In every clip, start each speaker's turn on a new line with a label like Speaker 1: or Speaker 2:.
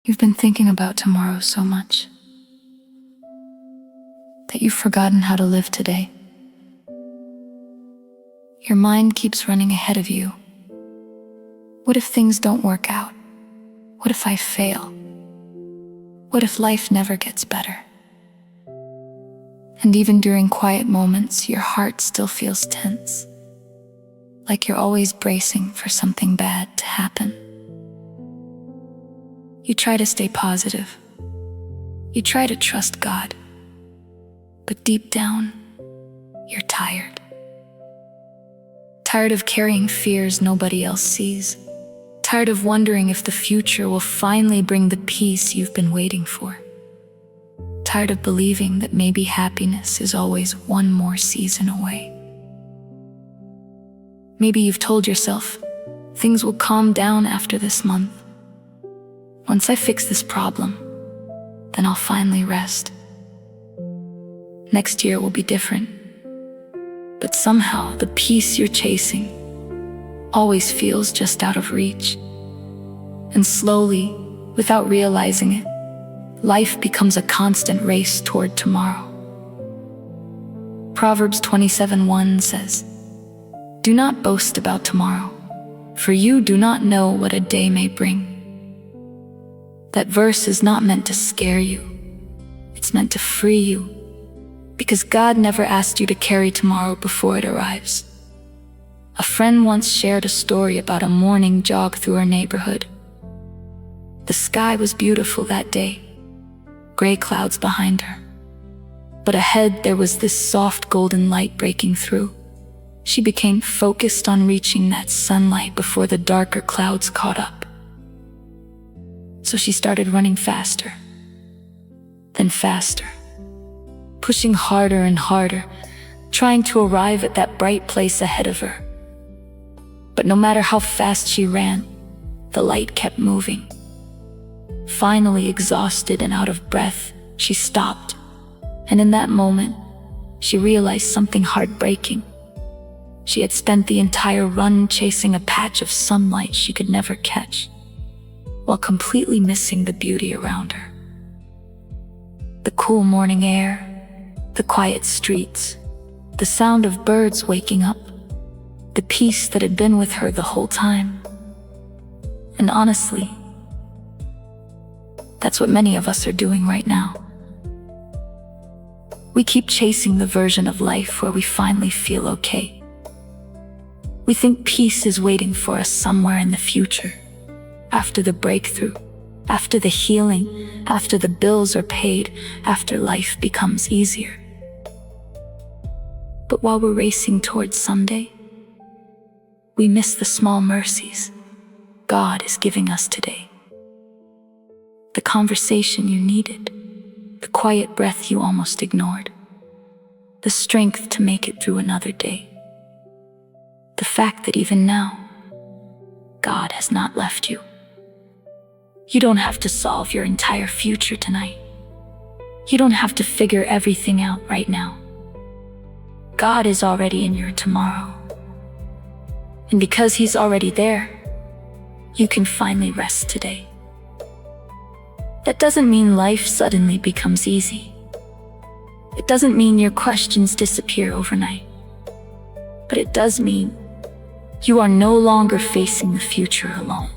Speaker 1: You've been thinking about tomorrow so much that you've forgotten how to live today. Your mind keeps running ahead of you. What if things don't work out? What if I fail? What if life never gets better? And even during quiet moments, your heart still feels tense, like you're always bracing for something bad to happen. You try to stay positive. You try to trust God. But deep down, you're tired. Tired of carrying fears nobody else sees. Tired of wondering if the future will finally bring the peace you've been waiting for. Tired of believing that maybe happiness is always one more season away. Maybe you've told yourself, things will calm down after this month. Once I fix this problem, then I'll finally rest. Next year will be different. But somehow the peace you're chasing always feels just out of reach. And slowly, without realizing it, life becomes a constant race toward tomorrow. Proverbs 27:1 says, "Do not boast about tomorrow, for you do not know what a day may bring." That verse is not meant to scare you. It's meant to free you, because God never asked you to carry tomorrow before it arrives. A friend once shared a story about a morning jog through our neighborhood. The sky was beautiful that day, gray clouds behind her. But ahead there was this soft golden light breaking through. She became focused on reaching that sunlight before the darker clouds caught up. So she started running faster, then faster, pushing harder and harder, trying to arrive at that bright place ahead of her. But no matter how fast she ran, the light kept moving. Finally, exhausted and out of breath, she stopped. And in that moment, she realized something heartbreaking. She had spent the entire run chasing a patch of sunlight she could never catch, while completely missing the beauty around her. The cool morning air, the quiet streets, the sound of birds waking up, the peace that had been with her the whole time. And honestly, that's what many of us are doing right now. We keep chasing the version of life where we finally feel okay. We think peace is waiting for us somewhere in the future, after the breakthrough, after the healing, after the bills are paid, after life becomes easier. But while we're racing towards someday, we miss the small mercies God is giving us today. The conversation you needed, the quiet breath you almost ignored, the strength to make it through another day. The fact that even now, God has not left you. You don't have to solve your entire future tonight. You don't have to figure everything out right now. God is already in your tomorrow. And because He's already there, you can finally rest today. That doesn't mean life suddenly becomes easy. It doesn't mean your questions disappear overnight. But it does mean you are no longer facing the future alone.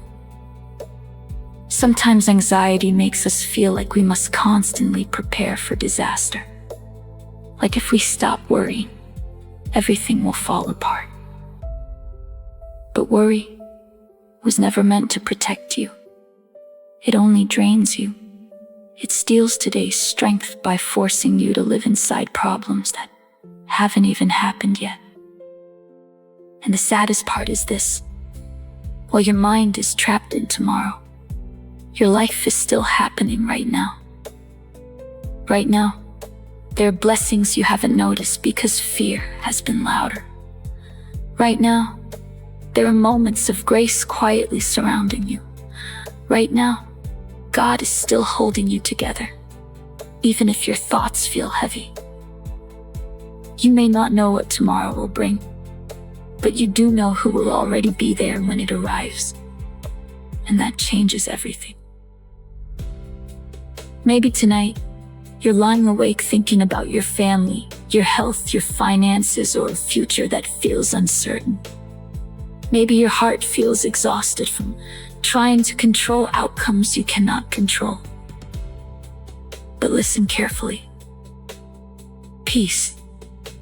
Speaker 1: Sometimes anxiety makes us feel like we must constantly prepare for disaster. Like if we stop worrying, everything will fall apart. But worry was never meant to protect you. It only drains you. It steals today's strength by forcing you to live inside problems that haven't even happened yet. And the saddest part is this: while your mind is trapped in tomorrow, your life is still happening right now. Right now, there are blessings you haven't noticed because fear has been louder. Right now, there are moments of grace quietly surrounding you. Right now, God is still holding you together, even if your thoughts feel heavy. You may not know what tomorrow will bring, but you do know who will already be there when it arrives. And that changes everything. Maybe tonight, you're lying awake thinking about your family, your health, your finances, or a future that feels uncertain. Maybe your heart feels exhausted from trying to control outcomes you cannot control. But listen carefully. Peace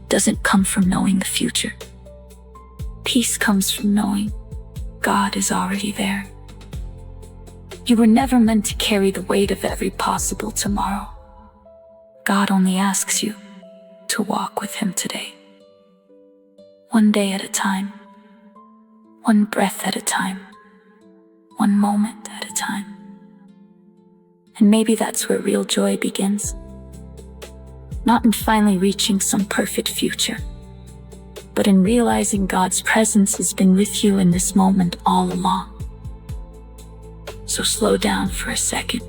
Speaker 1: doesn't come from knowing the future. Peace comes from knowing God is already there. You were never meant to carry the weight of every possible tomorrow. God only asks you to walk with Him today. One day at a time, one breath at a time, one moment at a time. And maybe that's where real joy begins. Not in finally reaching some perfect future, but in realizing God's presence has been with you in this moment all along. So slow down for a second.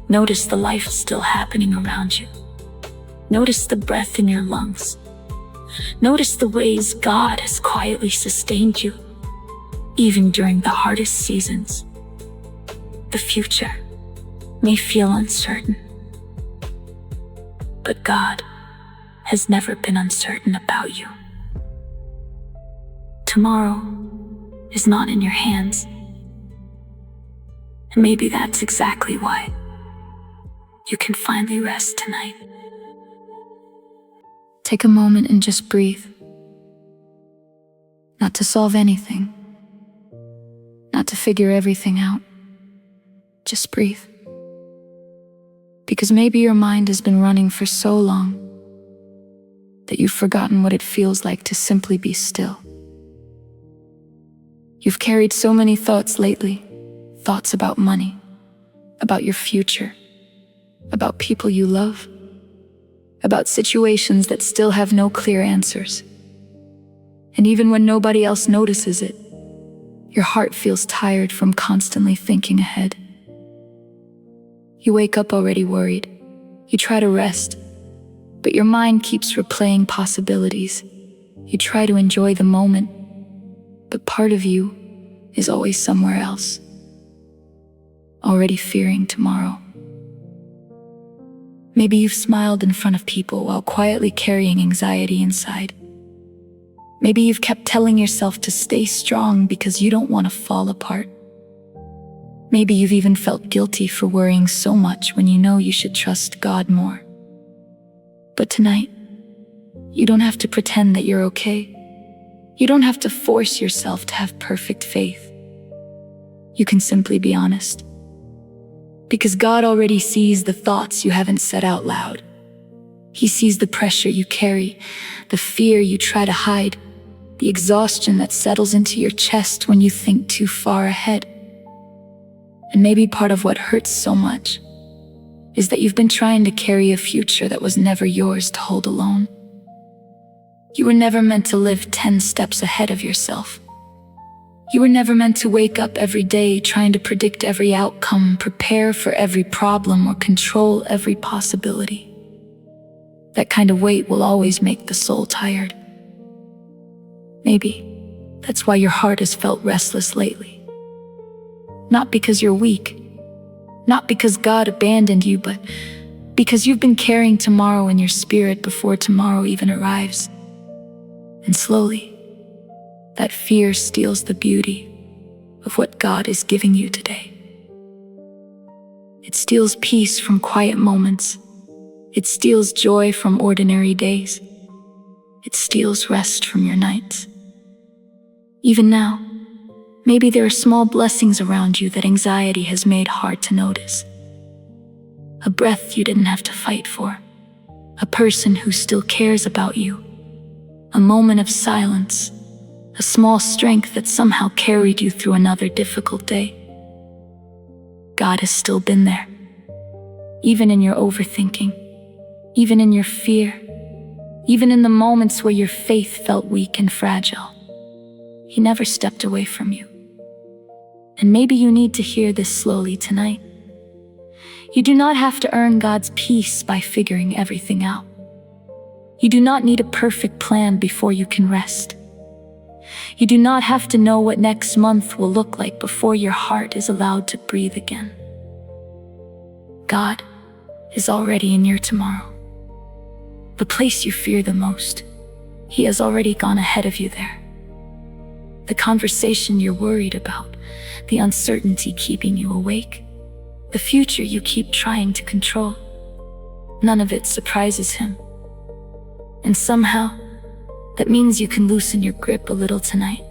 Speaker 1: Notice the life still happening around you. Notice the breath in your lungs. Notice the ways God has quietly sustained you, even during the hardest seasons. The future may feel uncertain, but God has never been uncertain about you. Tomorrow is not in your hands, and maybe that's exactly why you can finally rest tonight. Take a moment and just breathe. Not to solve anything, not to figure everything out. Just breathe. Because maybe your mind has been running for so long that you've forgotten what it feels like to simply be still. You've carried so many thoughts lately, thoughts about money, about your future, about people you love, about situations that still have no clear answers. And even when nobody else notices it, your heart feels tired from constantly thinking ahead. You wake up already worried. You try to rest, but your mind keeps replaying possibilities. You try to enjoy the moment, but part of you is always somewhere else, already fearing tomorrow. Maybe you've smiled in front of people while quietly carrying anxiety inside. Maybe you've kept telling yourself to stay strong because you don't want to fall apart. Maybe you've even felt guilty for worrying so much when you know you should trust God more. But tonight, you don't have to pretend that you're okay. You don't have to force yourself to have perfect faith. You can simply be honest. Because God already sees the thoughts you haven't said out loud. He sees the pressure you carry, the fear you try to hide, the exhaustion that settles into your chest when you think too far ahead. And maybe part of what hurts so much is that you've been trying to carry a future that was never yours to hold alone. You were never meant to live 10 steps ahead of yourself. You were never meant to wake up every day trying to predict every outcome, prepare for every problem, or control every possibility. That kind of weight will always make the soul tired. Maybe that's why your heart has felt restless lately. Not because you're weak, not because God abandoned you, but because you've been carrying tomorrow in your spirit before tomorrow even arrives. And slowly, that fear steals the beauty of what God is giving you today. It steals peace from quiet moments. It steals joy from ordinary days. It steals rest from your nights. Even now, maybe there are small blessings around you that anxiety has made hard to notice. A breath you didn't have to fight for. A person who still cares about you. A moment of silence. A small strength that somehow carried you through another difficult day. God has still been there. Even in your overthinking. Even in your fear. Even in the moments where your faith felt weak and fragile. He never stepped away from you. And maybe you need to hear this slowly tonight. You do not have to earn God's peace by figuring everything out. You do not need a perfect plan before you can rest. You do not have to know what next month will look like before your heart is allowed to breathe again. God is already in your tomorrow. The place you fear the most, He has already gone ahead of you there. The conversation you're worried about, the uncertainty keeping you awake, the future you keep trying to control, none of it surprises Him. And somehow, that means you can loosen your grip a little tonight.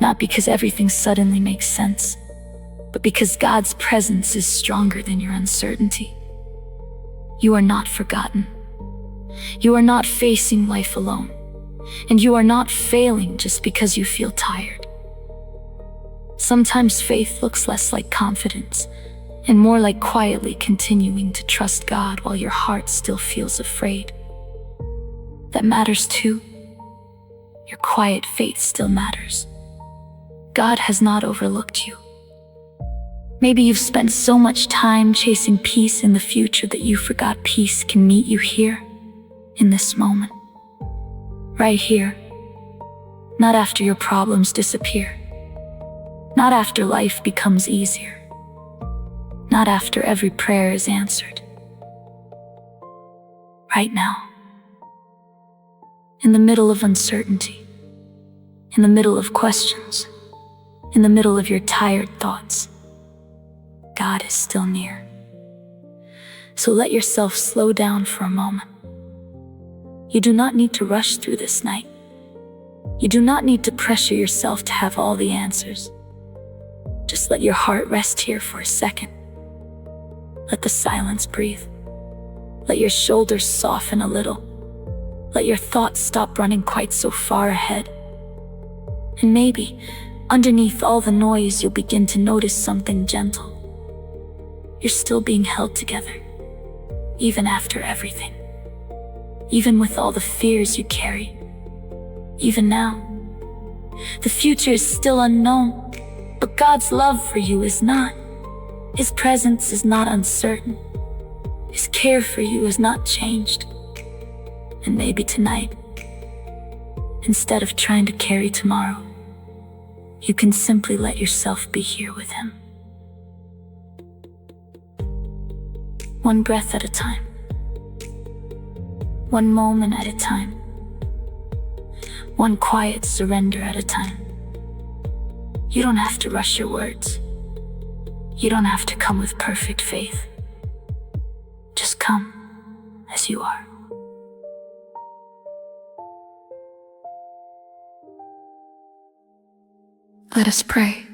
Speaker 1: Not because everything suddenly makes sense, but because God's presence is stronger than your uncertainty. You are not forgotten. You are not facing life alone. And you are not failing just because you feel tired. Sometimes faith looks less like confidence and more like quietly continuing to trust God while your heart still feels afraid. That matters too. Your quiet faith still matters. God has not overlooked you. Maybe you've spent so much time chasing peace in the future that you forgot peace can meet you here, in this moment. Right here. Not after your problems disappear. Not after life becomes easier. Not after every prayer is answered. Right now. In the middle of uncertainty. In the middle of questions. In the middle of your tired thoughts. God is still near. So let yourself slow down for a moment. You do not need to rush through this night. You do not need to pressure yourself to have all the answers. Just let your heart rest here for a second. Let the silence breathe. Let your shoulders soften a little. Let your thoughts stop running quite so far ahead. And maybe, underneath all the noise, you'll begin to notice something gentle. You're still being held together, even after everything. Even with all the fears you carry. Even now. The future is still unknown, but God's love for you is not. His presence is not uncertain. His care for you is not changed. And maybe tonight, instead of trying to carry tomorrow, you can simply let yourself be here with Him. One breath at a time. One moment at a time. One quiet surrender at a time. You don't have to rush your words. You don't have to come with perfect faith. Just come as you are. Let us pray.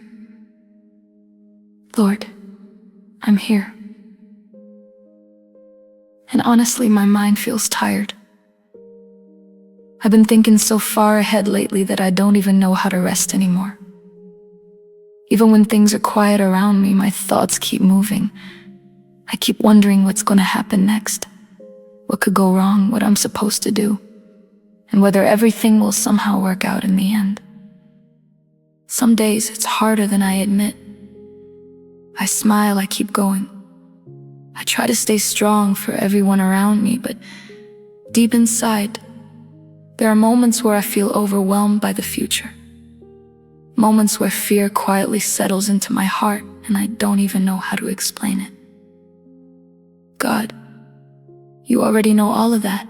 Speaker 1: Lord, I'm here. And honestly, my mind feels tired. I've been thinking so far ahead lately that I don't even know how to rest anymore. Even when things are quiet around me, my thoughts keep moving. I keep wondering what's going to happen next, what could go wrong, what I'm supposed to do, and whether everything will somehow work out in the end. Some days it's harder than I admit. I smile, I keep going. I try to stay strong for everyone around me, but deep inside, there are moments where I feel overwhelmed by the future. Moments where fear quietly settles into my heart and I don't even know how to explain it. God, you already know all of that.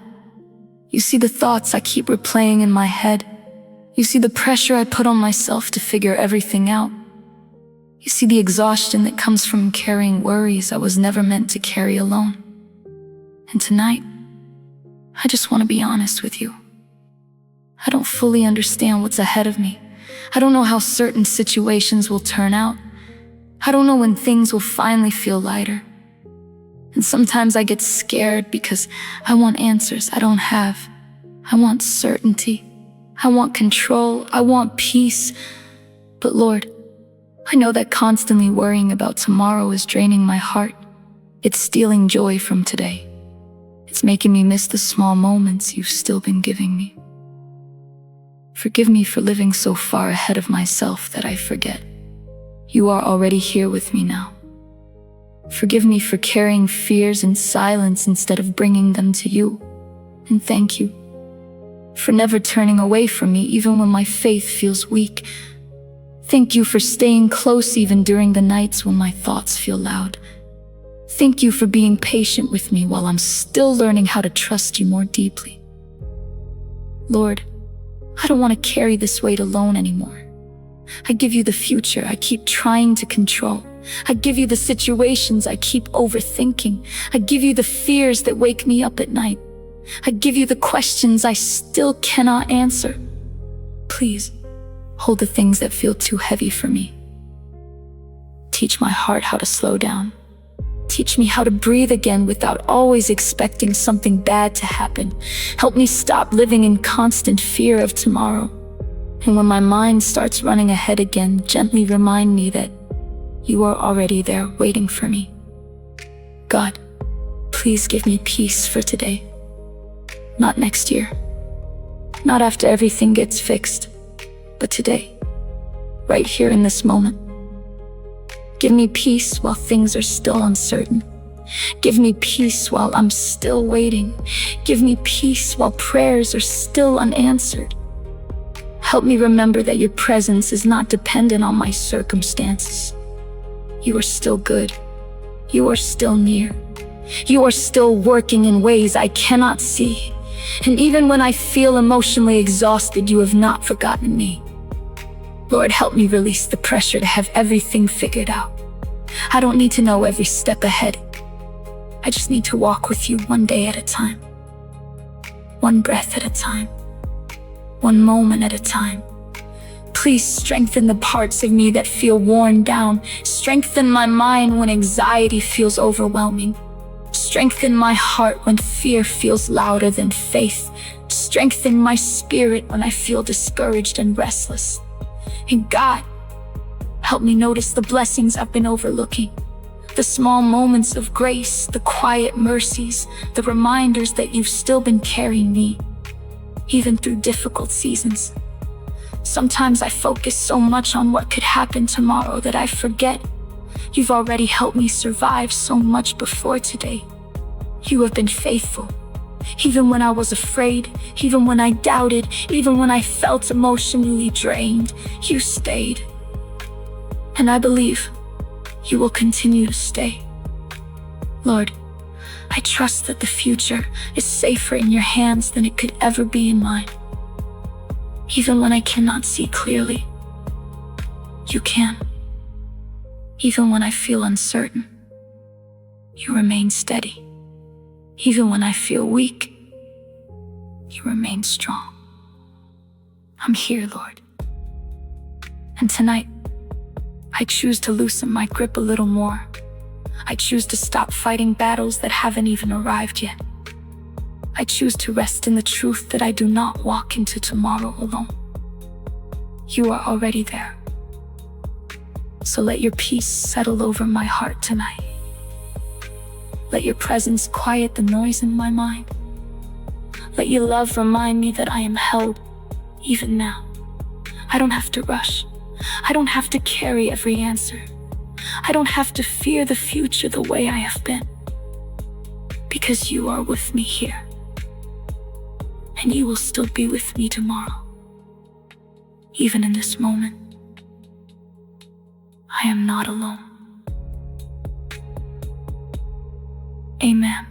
Speaker 1: You see the thoughts I keep replaying in my head. You see the pressure I put on myself to figure everything out. You see the exhaustion that comes from carrying worries I was never meant to carry alone. And tonight, I just want to be honest with you. I don't fully understand what's ahead of me. I don't know how certain situations will turn out. I don't know when things will finally feel lighter. And sometimes I get scared because I want answers I don't have. I want certainty. I want control. I want peace. But Lord, I know that constantly worrying about tomorrow is draining my heart. It's stealing joy from today. It's making me miss the small moments you've still been giving me. Forgive me for living so far ahead of myself that I forget. You are already here with me now. Forgive me for carrying fears in silence instead of bringing them to you. And thank you for never turning away from me even when my faith feels weak. Thank you for staying close even during the nights when my thoughts feel loud. Thank you for being patient with me while I'm still learning how to trust you more deeply. Lord, I don't want to carry this weight alone anymore. I give you the future I keep trying to control. I give you the situations I keep overthinking. I give you the fears that wake me up at night. I give you the questions I still cannot answer. Please, hold the things that feel too heavy for me. Teach my heart how to slow down. Teach me how to breathe again without always expecting something bad to happen. Help me stop living in constant fear of tomorrow. And when my mind starts running ahead again, gently remind me that you are already there waiting for me. God, please give me peace for today. Not next year. Not after everything gets fixed. But today. Right here in this moment. Give me peace while things are still uncertain. Give me peace while I'm still waiting. Give me peace while prayers are still unanswered. Help me remember that your presence is not dependent on my circumstances. You are still good. You are still near. You are still working in ways I cannot see. And even when I feel emotionally exhausted, you have not forgotten me. Lord, help me release the pressure to have everything figured out. I don't need to know every step ahead. I just need to walk with you one day at a time. One breath at a time. One moment at a time. Please strengthen the parts of me that feel worn down. Strengthen my mind when anxiety feels overwhelming. Strengthen my heart when fear feels louder than faith. Strengthen my spirit when I feel discouraged and restless. And God, help me notice the blessings I've been overlooking. The small moments of grace, the quiet mercies, the reminders that you've still been carrying me, even through difficult seasons. Sometimes I focus so much on what could happen tomorrow that I forget you've already helped me survive so much before today. You have been faithful. Even when I was afraid, even when I doubted, even when I felt emotionally drained, you stayed. And I believe you will continue to stay. Lord, I trust that the future is safer in your hands than it could ever be in mine. Even when I cannot see clearly, you can. Even when I feel uncertain, you remain steady. Even when I feel weak, you remain strong. I'm here, Lord. And tonight, I choose to loosen my grip a little more. I choose to stop fighting battles that haven't even arrived yet. I choose to rest in the truth that I do not walk into tomorrow alone. You are already there. So let your peace settle over my heart tonight. Let your presence quiet the noise in my mind. Let your love remind me that I am held, even now. I don't have to rush. I don't have to carry every answer. I don't have to fear the future the way I have been. Because you are with me here. And you will still be with me tomorrow. Even in this moment, I am not alone. Amen.